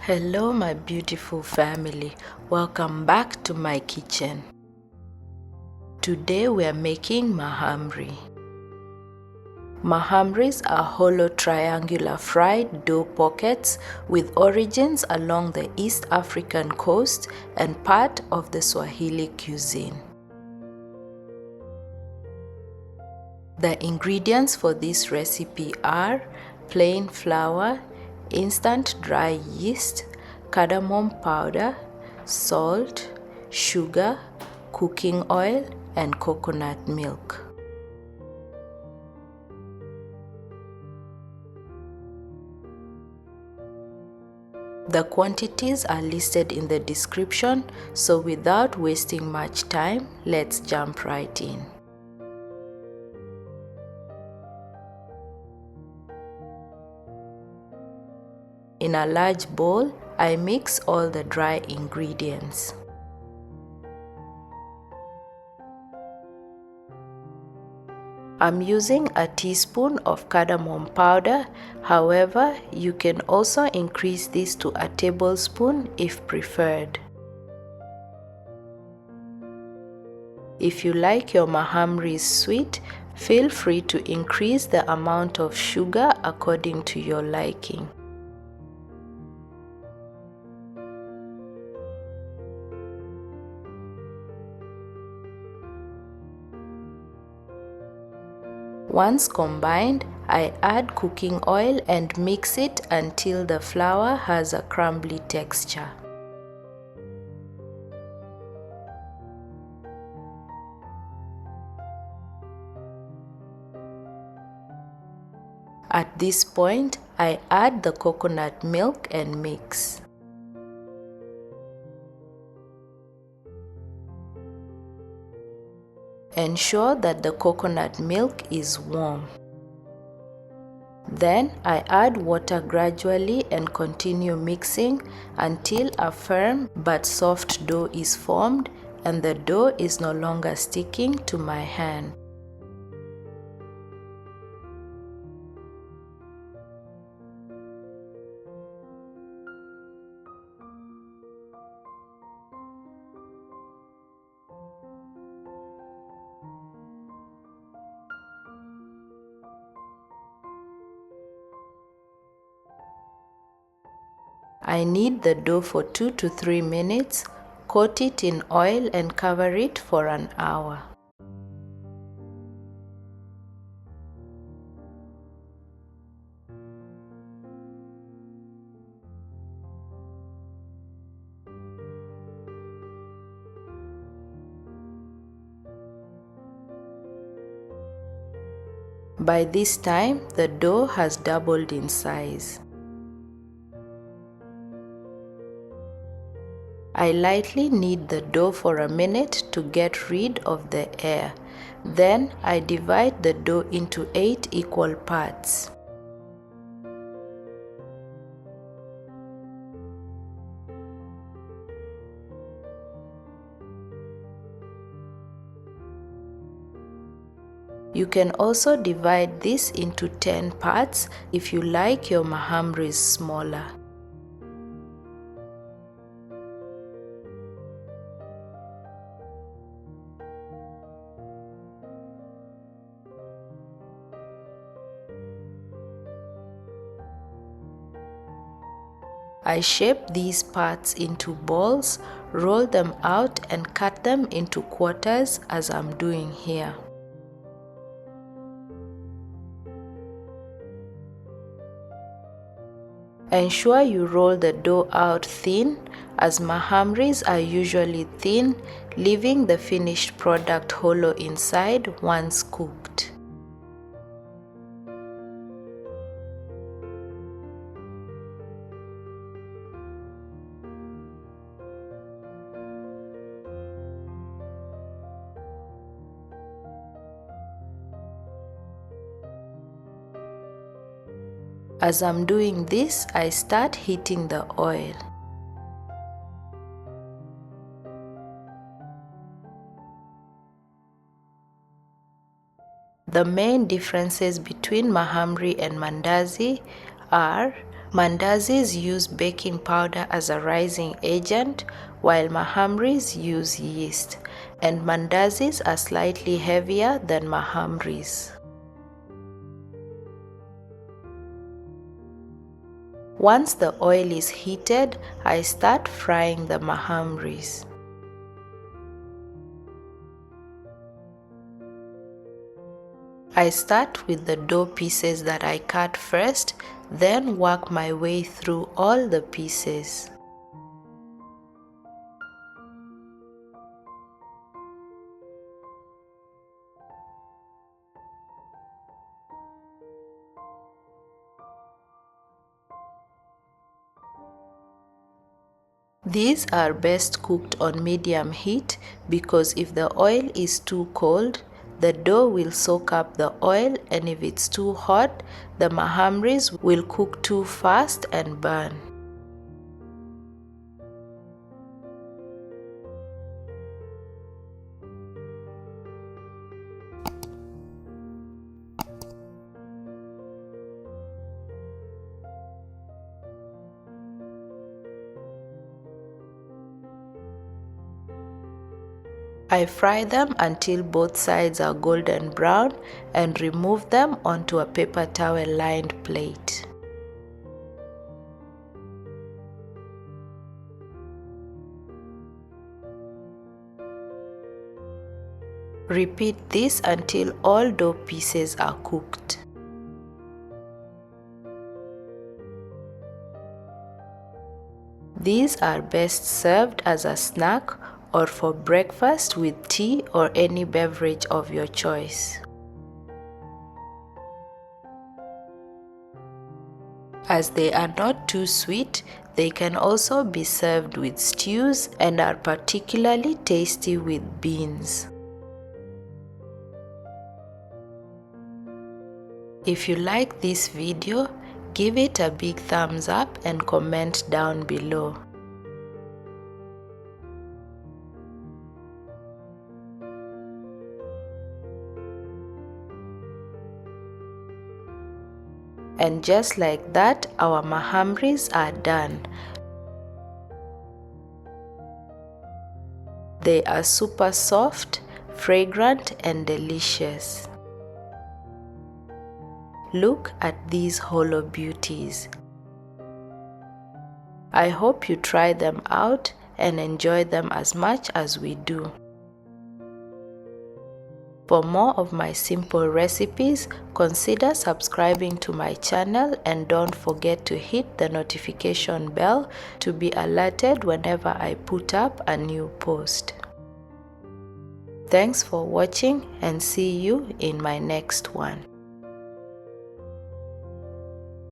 Hello my beautiful family, welcome back to my kitchen. Today we are making mahamri. Mahamris are hollow triangular fried dough pockets with origins along the East African coast and part of the Swahili cuisine. The ingredients for this recipe are plain flour, instant dry yeast, cardamom powder, salt, sugar, cooking oil, and coconut milk. The quantities are listed in the description, so without wasting much time, let's jump right in. In a large bowl, I mix all the dry ingredients. I'm using a teaspoon of cardamom powder, however, you can also increase this to a tablespoon if preferred. If you like your mahamris sweet, feel free to increase the amount of sugar according to your liking. Once combined, I add cooking oil and mix it until the flour has a crumbly texture. At this point, I add the coconut milk and mix. Ensure that the coconut milk is warm. Then I add water gradually and continue mixing until a firm but soft dough is formed and the dough is no longer sticking to my hand. I knead the dough for 2 to 3 minutes, coat it in oil and cover it for an hour. By this time, the dough has doubled in size. I lightly knead the dough for a minute to get rid of the air. Then I divide the dough into 8 equal parts. You can also divide this into 10 parts if you like your mahamris smaller. I shape these parts into balls, roll them out and cut them into quarters as I'm doing here. Ensure you roll the dough out thin, as mahamris are usually thin, leaving the finished product hollow inside once cooked. As I'm doing this, I start heating the oil. The main differences between mahamri and mandazi are Mandazis use baking powder as a rising agent, while Mahamris use yeast, and mandazis are slightly heavier than Mahamris. Once the oil is heated, I start frying the Mahamris. I start with the dough pieces that I cut first, then work my way through all the pieces. These are best cooked on medium heat because if the oil is too cold, the dough will soak up the oil, and if it's too hot, the Mahamris will cook too fast and burn. I fry them until both sides are golden brown and remove them onto a paper towel lined plate. Repeat this until all dough pieces are cooked. These are best served as a snack or for breakfast with tea or any beverage of your choice. As they are not too sweet, they can also be served with stews and are particularly tasty with beans. If you like this video, give it a big thumbs up and comment down below. And just like that, our Mahamris are done. They are super soft, fragrant, and delicious. Look at these hollow beauties. I hope you try them out and enjoy them as much as we do. For more of my simple recipes, consider subscribing to my channel and don't forget to hit the notification bell to be alerted whenever I put up a new post. Thanks for watching and see you in my next one.